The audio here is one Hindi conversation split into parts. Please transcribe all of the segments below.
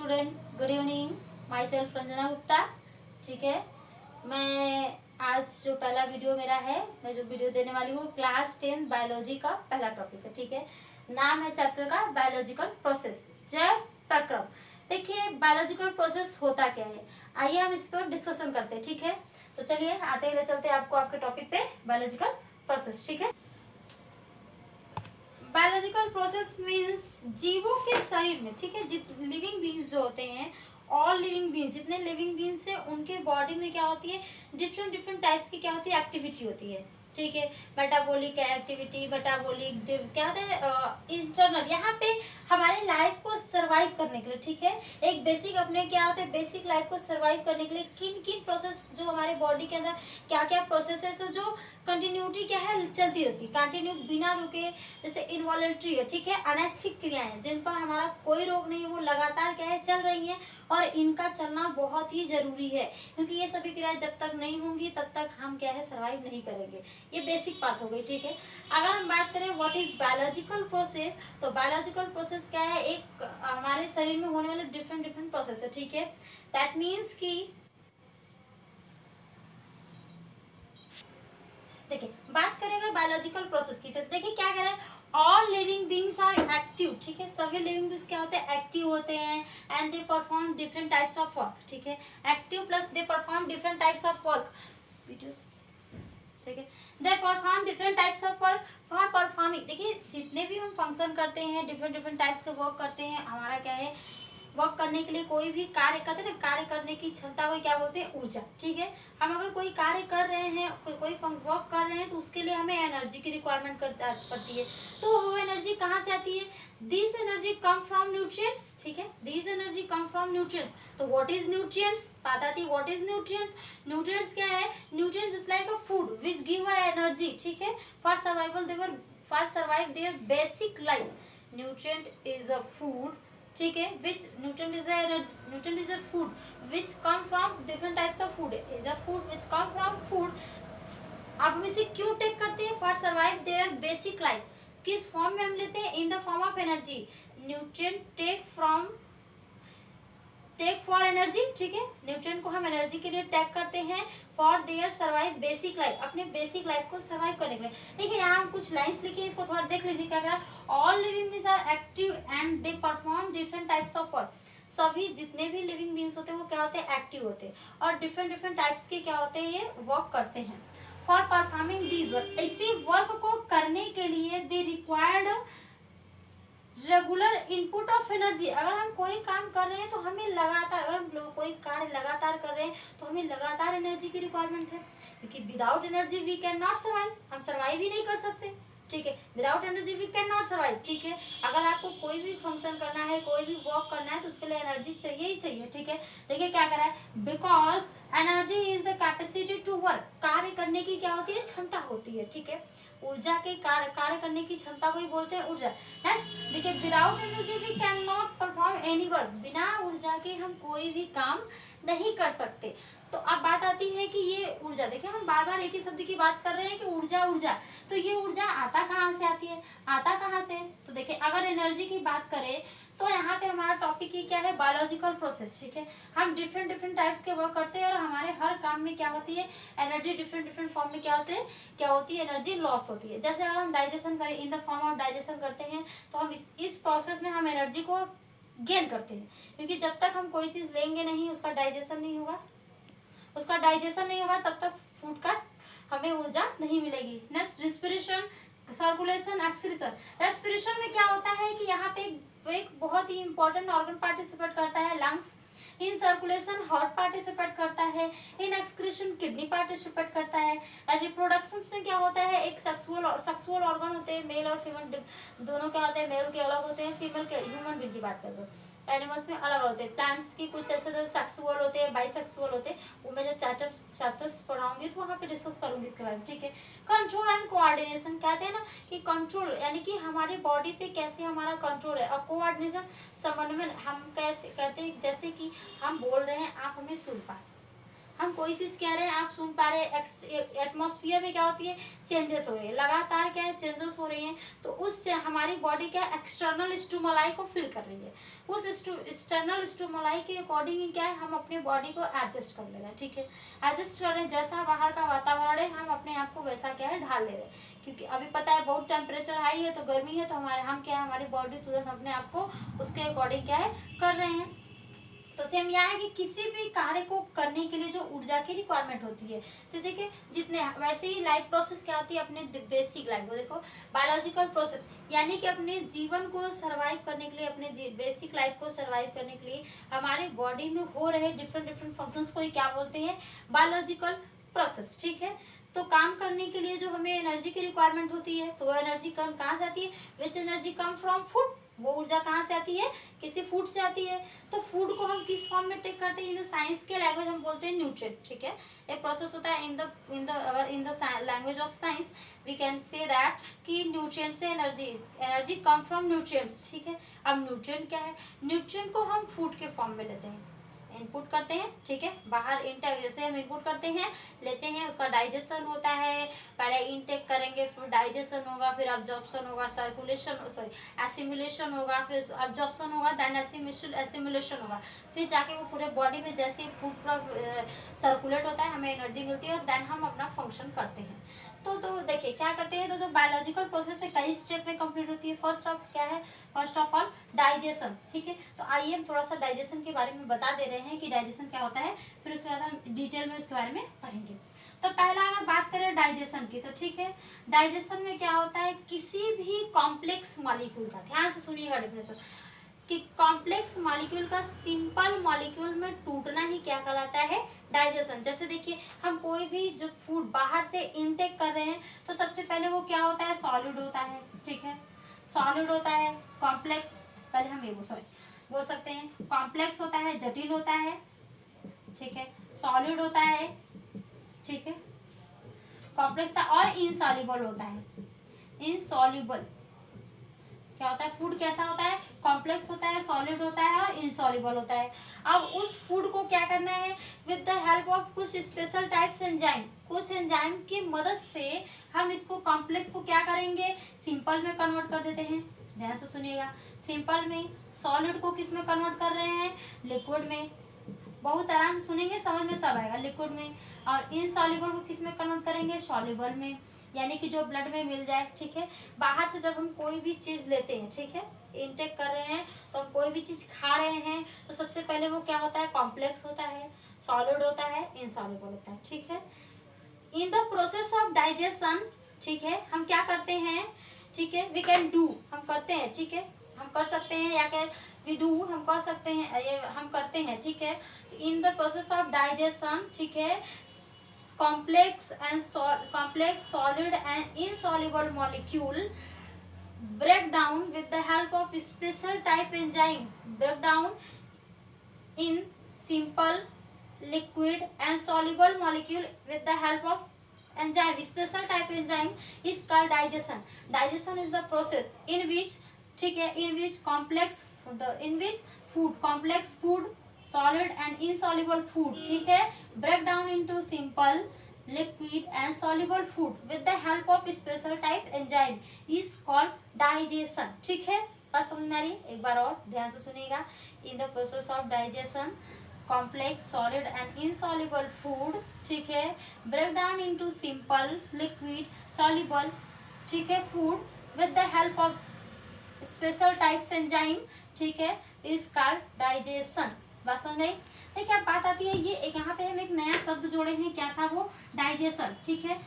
Student, good evening. My self Ranjana Gupta. ठीक है, मैं आज जो पहला वीडियो मेरा है, मैं जो वीडियो देने वाली हूँ क्लास 10 बायोलॉजी का पहला टॉपिक है। ठीक है, नाम है चैप्टर का बायोलॉजिकल प्रोसेस, जैव प्रक्रम। देखिए बायोलॉजिकल प्रोसेस होता क्या है, आइए हम इस पर डिस्कशन करते हैं। ठीक है, तो चलिए आते हुए चलते हैं आपको आपके टॉपिक पे, बायोलॉजिकल प्रोसेस। ठीक है, बायोलॉजिकल प्रोसेस मीन्स जीवों के शरीर में, ठीक है, लिविंग बींग्स जो होते हैं, ऑल लिविंग बींग्स, जितने लिविंग बींग्स है उनके बॉडी में क्या होती है, डिफरेंट डिफरेंट टाइप्स की क्या होती है, एक्टिविटी होती है। ठीक है, मेटाबॉलिक एक्टिविटी, मेटाबॉलिक क्या होता है, इंटरनल, यहाँ पे हमारे लाइफ को सरवाइव करने के लिए, ठीक है, एक बेसिक अपने क्या होते हैं, बेसिक लाइफ को सरवाइव करने के लिए किन किन प्रोसेस जो हमारे बॉडी के अंदर क्या क्या प्रोसेस है जो कंटिन्यूटी क्या है, चलती रहती है, कंटिन्यू बिना रुके, जैसे इनवॉलंटरी है, ठीक है, अनैच्छिक क्रियाएं जिन पर हमारा कोई रोक नहीं है, वो लगातार क्या है, चल रही हैं और इनका चलना बहुत ही जरूरी है, क्योंकि ये सभी क्रियाएं जब तक नहीं होंगी तब तक हम क्या है, सर्वाइव नहीं करेंगे। ये बेसिक बात हो गई। ठीक है, अगर हम बात करें व्हाट इज बायोलॉजिकल प्रोसेस, तो बायोलॉजिकल प्रोसेस क्या है, एक हमारे शरीर में होने वाले डिफरेंट डिफरेंट प्रोसेस है। ठीक है, दैट मीन्स की देखिए बात करें अगर बायोलॉजिकल प्रोसेस की, तो देखिए क्या कह रहा है, all living beings are active. ठीक है, सभी लिविंग बींग्स क्या होते हैं, एक्टिव होते हैं, and they perform different types of work. ठीक है, active plus they perform different types of work. ठीक है, दे perform different types of work for performing. देखिए जितने भी हम फंक्शन करते हैं, डिफरेंट डिफरेंट टाइप्स के वर्क करते हैं, हमारा क्या है, वर्क करने के लिए कोई भी कार्य करते हैं ना, कार्य करने की क्षमता को क्या बोलते हैं, ऊर्जा। ठीक है, हम अगर कोई कार्य कर रहे हैं, कोई वर्क कर रहे हैं, तो उसके लिए हमें एनर्जी की रिक्वायरमेंट पड़ती है। तो वो एनर्जी कहाँ से आती है, this energy come from nutrients. ठीक है, this energy come from nutrients. तो व्हाट इज न्यूट्रिएंट्स, बात आती है व्हाट इज न्यूट्रिएंट। न्यूट्रिएंट्स क्या है, nutrients is like a food which give a energy. ठीक है, for survive their basic life. Nutrient is a food, ठीक है, which nutrient is nutrient is a food which come from different types of food, is a food which come from food. अब हम इसे क्यों टेक करते हैं, for survive their basic life. किस फॉर्म में हम लेते हैं, in the form of energy. Nutrient take for energy. ठीक है, न्यूट्रिएंट को हम एनर्जी के लिए टैग करते हैं for their survive basic life, अपने बेसिक लाइफ को सर्वाइव करने के लिए। देखिए यहाँ हम कुछ लाइंस लिखे हैं, इसको थोड़ा देख लीजिए क्या कह रहा है, all living beings are active and they perform different types of work. सभी जितने भी लिविंग बींग्स होते हैं वो क्या होते हैं, एक्टिव होते हैं, और डिफरेंट डिफरेंट टाइप्स के क्या होते हैं, ये वर्क करते हैं। फॉर परफॉर्मिंग दीज वर्क, इसी वर्क को करने के लिए they required regular input of energy. अगर हम कोई काम कर रहे हैं तो हमें लगातार, अगर हम कोई कार्य लगातार कर रहे हैं तो हमें लगातार एनर्जी की रिक्वायरमेंट है, क्योंकि without energy we can not survive, हम सर्वाइव ही नहीं कर सकते। ठीक है, without energy we can not survive. ठीक है, अगर आपको कोई भी फंक्शन करना है, कोई भी वर्क करना है, तो उसके लिए एनर्जी चाहिए ही चाहिए। ठीक है, देखिए क्या कह रहा है, because energy is the capacity to work, कार्य करने की क्या होती है, क्षमता होती है। ठीक है, ऊर्जा के कार्य करने की क्षमता को ही बोलते हैं ऊर्जा। नेक्स्ट देखिए, without energy we can not perform any work, बिना ऊर्जा के हम कोई भी काम नहीं कर सकते। तो अब बात आती है कि ये ऊर्जा, देखिए हम बार बार एक ही शब्द की बात कर रहे हैं कि ऊर्जा ऊर्जा, तो ये ऊर्जा आता कहाँ से आती है, आता कहाँ से। तो देखिए अगर एनर्जी की बात करें तो यहाँ पे हमारा टॉपिक ही क्या है, बायोलॉजिकल प्रोसेस। ठीक है, हम डिफरेंट डिफरेंट टाइप्स के वर्क करते हैं और हमारे हर काम में क्या होती है, एनर्जी डिफरेंट डिफरेंट फॉर्म में क्या होती है, एनर्जी लॉस होती है। जैसे अगर हम डाइजेशन करें, इन द फॉर्म ऑफ डाइजेशन करते हैं, तो हम इस प्रोसेस में हम एनर्जी को गेन करते हैं, क्योंकि जब तक हम कोई चीज़ लेंगे नहीं, उसका डाइजेशन नहीं होगा, तब तक फूड का हमें ऊर्जा नहीं मिलेगी। Next respiration, circulation, excretion. Respiration में क्या होता है कि यहाँ पे एक बहुत ही इंपॉर्टेंट ऑर्गन पार्टिसिपेट करता है, lungs. In circulation heart participate करता है, इन एक्सक्रीशन किडनी पार्टिसिपेट करता है। रिप्रोडक्शन में क्या होता है, एक सेक्सुअल ऑर्गन होते हैं, मेल और फीमेल दोनों क्या होते हैं, मेल के अलग होते हैं, फीमेल के, ह्यूमन बीइंग की बात करते हैं, एनिमल्स में अलग होते हैं। प्लांट्स की कुछ ऐसे तो सेक्सुअल होते हैं, बाइसेक्सुअल होते हैं, वो मैं जब चैप्टर्स पढ़ाऊंगी तो वहाँ पे डिस्कस करूंगी इसके बारे में। ठीक है, कंट्रोल एंड कोऑर्डिनेशन, कहते हैं ना कि कंट्रोल यानी कि हमारे बॉडी पे कैसे हमारा कंट्रोल है, और कोऑर्डिनेशन समन्वय, हम कैसे कहते हैं, जैसे कि हम बोल रहे हैं आप हमें सुन पाए, हम कोई चीज कह रहे हैं, आप सुन पा रहे हैं, एटमॉस्फेयर में क्या होती है, चेंजेस हो रही है, लगातार क्या है, चेंजेस हो रही हैं। तो उस हमारी बॉडी क्या है, एक्सटर्नल स्टिमुलाई को फील कर रही है। उस एक्सटर्नल स्टिमुलाई के अकॉर्डिंग ही क्या है, हम अपने बॉडी को एडजस्ट कर ले रहे हैं। ठीक है, एडजस्ट कर रहे हैं, जैसा बाहर का वातावरण है हम अपने आप को वैसा क्या है ढाल ले रहे हैं। क्योंकि अभी पता है बहुत टेम्परेचर हाई है तो गर्मी है, तो हम क्या है, हमारी बॉडी तुरंत अपने आप को उसके अकॉर्डिंग क्या है कर रहे हैं। तो सेम यह है कि किसी भी कार्य को करने के लिए जो ऊर्जा की रिक्वायरमेंट होती है, तो देखिए जितने वैसे ही लाइफ प्रोसेस क्या होती है, अपने बेसिक लाइफ को देखो, बायोलॉजिकल प्रोसेस, यानी कि अपने जीवन को सरवाइव करने के लिए, अपने बेसिक लाइफ को सरवाइव करने के लिए हमारे बॉडी में हो रहे डिफरेंट डिफरेंट फंक्शंस को ही क्या बोलते हैं, बायोलॉजिकल प्रोसेस। ठीक है, तो काम करने के लिए जो हमें एनर्जी की रिक्वायरमेंट होती है, तो वो एनर्जी कहाँ से आती है, which energy come from food, वो ऊर्जा कहाँ से आती है, किसी फूड से आती है। तो फूड को हम किस फॉर्म में टेक करते हैं, इन द साइंस के लैंग्वेज हम बोलते हैं न्यूट्रिएंट। ठीक है, एक प्रोसेस होता है इन द अगर in the language of science we can say that कि न्यूट्रिएंट से एनर्जी कम फ्रॉम न्यूट्रिएंट्स। ठीक है, अब न्यूट्रिएंट क्या है, न्यूट्रिएंट को हम फूड के फॉर्म में लेते हैं, इनपुट करते हैं। ठीक है, बाहर इनटेक जैसे हम इनपुट करते हैं, लेते हैं, उसका डाइजेशन होता है, पहले इनटेक करेंगे, फिर डाइजेशन होगा, फिर अब्जॉर्प्शन होगा, सर्कुलेशन सॉरी एसिमुलेशन होगा, फिर अब्जॉर्प्शन होगा, देन एसिमुलेशन होगा, फिर जाके वो पूरे बॉडी में जैसे फूड पूरा सर्कुलेट होता है, हमें एनर्जी मिलती है और देन हम अपना फंक्शन करते हैं। तो देखिए क्या करते हैं, तो जो बायोलॉजिकल प्रोसेस है कई स्टेप में कंप्लीट होती है। First of all digestion. ठीक है, तो आइए हम थोड़ा सा डाइजेशन के बारे में बता दे रहे हैं कि डाइजेशन क्या होता है, फिर उसके बाद हम डिटेल में उसके बारे में पढ़ेंगे। तो पहला अगर बात करें डाइजेशन की, तो ठीक है, डाइजेशन में क्या होता है, किसी भी कॉम्प्लेक्स मॉलिक्यूल का, ध्यान से सुनिएगा डेफिनेशन, कि कॉम्प्लेक्स मॉलिक्यूल का सिंपल मॉलिक्यूल में टूटना ही क्या कहलाता है, डाइजेशन। जैसे देखिए हम कोई भी जो फूड बाहर से इनटेक कर रहे हैं, तो सबसे पहले वो क्या होता है, सॉलिड होता है। ठीक है, सॉलिड होता है, कॉम्प्लेक्स, पहले हम ये बोल सकते हैं, कॉम्प्लेक्स होता है, जटिल होता है। ठीक है, सॉलिड होता है, ठीक है, कॉम्प्लेक्स था, और इनसॉल्युबल होता है। इनसॉल्युबल क्या होता है, फूड कैसा होता है, कॉम्प्लेक्स होता है, सॉलिड होता है और इनसॉल्युबल होता है। अब उस फूड को क्या करना है, विद द हेल्प ऑफ कुछ स्पेशल टाइप्स एंजाइम, कुछ एंजाइम की मदद से हम इसको कॉम्प्लेक्स को क्या करेंगे, सिंपल में कन्वर्ट कर देते हैं। ध्यान से सुनिएगा, सिंपल में, सॉलिड को किस में कन्वर्ट कर रहे हैं, लिक्विड में। बहुत आराम से सुनेंगे, समझ में सब आएगा, लिक्विड में। और इनसॉल्युबल को किस में कन्वर्ट करेंगे, सॉल्युबल में, यानी कि जो ब्लड में मिल जाए। ठीक है, बाहर से जब हम कोई भी चीज़ लेते हैं, ठीक है, इनटेक कर रहे हैं, तो हम कोई भी चीज़ खा रहे हैं, तो सबसे पहले वो क्या होता है, कॉम्प्लेक्स होता है, सॉलिड होता है, इनसॉल्युबल होता है। ठीक है, in the process of digestion, ठीक है, हम क्या करते हैं, ठीक है, वी कैन डू, हम करते हैं। ठीक है, हम कर सकते हैं, या कैन वी डू, हम कर सकते हैं, ये हम करते हैं। ठीक है, in the process of digestion, ठीक है, complex solid and insoluble molecule break down with the help of special type enzyme, break down in simple liquid and soluble molecule with the help of enzyme, special type enzyme is called digestion. Digestion is the process in which, ठीक है, in which complex food, solid and insoluble food, ठीक है, break down into simple liquid and soluble food with the help of special type enzyme is called digestion. ठीक है, बात समझ में आ रही है, एक बार और ध्यान से सुनिएगा, in the process of digestion complex solid and insoluble food, ठीक है, break down into simple liquid soluble, ठीक है, food with the help of special types enzyme, ठीक है, इज कॉल्ड डाइजेशन। बात समझ में? देखिए अब बात आती है, ये एक यहाँ पे हम एक नया शब्द जोड़े हैं, क्या था वो, डाइजेशन। ठीक है,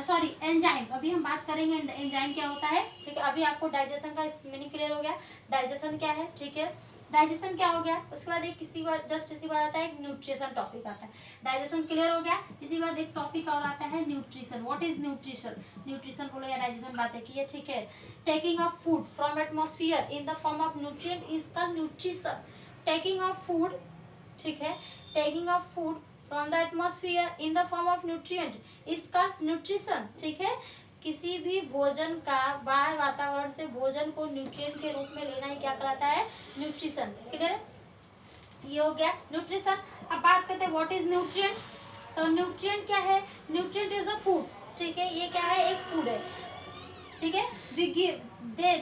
सॉरी एंजाइम, अभी हम बात करेंगे एंजाइम क्या होता है। ठीक है, अभी आपको डाइजेशन का मीनिंग क्लियर हो गया, डाइजेशन क्या है। ठीक है, डाइजेशन क्या हो गया, उसके बाद एक इसी बार जस्ट इसी बार आता है एक न्यूट्रिशन टॉपिक आता है। डाइजेशन क्लियर हो गया, इसी बाद एक टॉपिक और आता है nutrition. What is nutrition, nutrition बोलो या डाइजेशन बातें की है। ठीक है, taking of food from atmosphere in the form of nutrient is called nutrition. Taking of food, ठीक है, taking of food from the atmosphere in the form of nutrient is called nutrition. ठीक है, किसी भी भोजन का बाह्य वातावरण से भोजन को न्यूट्रिएंट के रूप में लेना ही क्या कहलाता है, न्यूट्रिशन। क्लियर, ये हो गया न्यूट्रिशन। अब बात करते हैं व्हाट इज न्यूट्रिएंट। तो न्यूट्रिएंट क्या है, न्यूट्रिएंट इज अ फूड, ठीक है, ये क्या है, एक फूड है, ठीक है। We give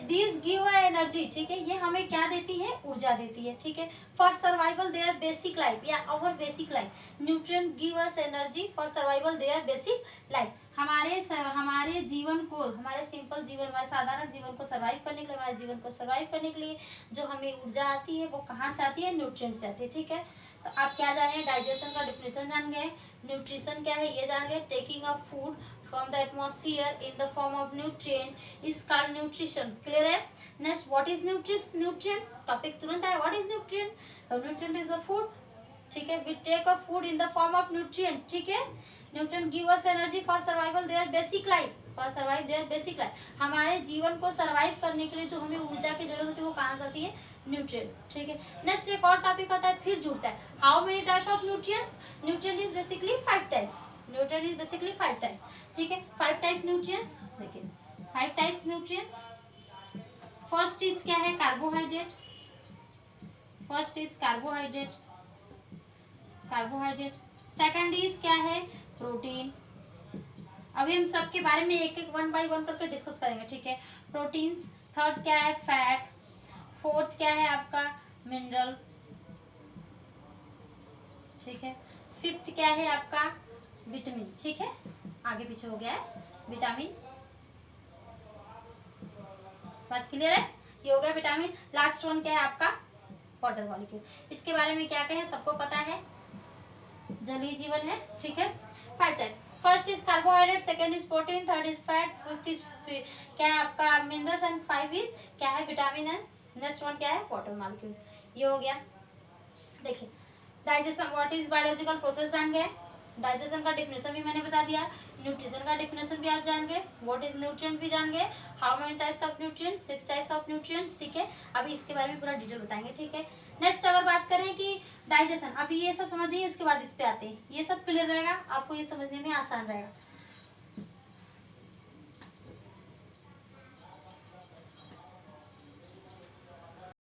this give a energy, ठीक है, ये हमें क्या देती है, ऊर्जा देती है, ठीक है। For survival their basic life या our basic life, nutrient give us energy for survival their basic life. हमारे जीवन को, हमारे सिंपल जीवन, हमारे साधारण जीवन को सर्वाइव करने के लिए, हमारे जीवन को सर्वाइव करने के लिए जो हमें ऊर्जा आती है वो कहाँ से आती है, न्यूट्रिएंट से आती है, ठीक है। तो आप क्या जाने, डाइजेशन का डिफिनेशन जान गए, न्यूट्रिशन क्या है ये जान गए, taking a food from the atmosphere in the form of nutrient is called nutrition, clear है। next what is nutrient topic तुरंत आया, what is nutrient, so nutrient is a food, ठीक है, we take a food in the form of nutrient, ठीक है। nutrient give us energy for survival their basic life, for survive their basic life, हमारे जीवन को सर्वाइव करने के लिए जो हमें ऊर्जा की जरूरत होती है वो कहाँ से आती है, न्यूट्रिएंट, ठीक है। नेक्स्ट एक और टॉपिक आता है, फिर जुड़ता है, how many types of nutrients, nutrient is basically 5 types, nutrient is basically 5 types, ठीक है। 5 टाइप न्यूट्रिएंट्स, देखिए 5 टाइप्स न्यूट्रिएंट्स। फर्स्ट इज क्या है, carbohydrate, first is carbohydrate, carbohydrate. Second is क्या है, प्रोटीन। अभी हम सबके बारे में एक एक 1 बाय 1 करके डिस्कस करेंगे, ठीक है। प्रोटीन्स। थर्ड क्या है, फैट। फोर्थ क्या है आपका, मिनरल, ठीक है। फिफ्थ क्या है आपका, विटामिन, ठीक है, आगे पीछे हो गया है विटामिन, बात क्लियर है, ये हो गया विटामिन। लास्ट वन क्या है आपका, वाटर मॉलिक्यूल। इसके बारे में क्या कहें, सबको पता है, जलीय जीवन है, ठीक है। 5 type, first is carbohydrate, second is protein, third is fat, fifth is क्या है आपका मिनरल्स एंड 5 इज क्या है, विटामिन एंड नेक्स्ट वन क्या है, वाटर मॉलिक्यूल। ये हो गया। देखिए digestion, what is biological process जान गए, डाइजेशन का डिफिनेशन भी मैंने बता दिया, न्यूट्रिशन का डिफिनेशन भी आप जान गए, व्हाट इज न्यूट्रिएंट भी जान गए, how many types of nutrient, 6 types of nutrients, ठीक है। अभी इसके बारे में पूरा डिटेल बताएंगे, ठीक है। नेक्स्ट अगर बात करें कि डाइजेशन, अभी ये सब समझिए, उसके बाद इस पे आते हैं, ये सब क्लियर रहेगा आपको, ये समझने में आसान रहेगा।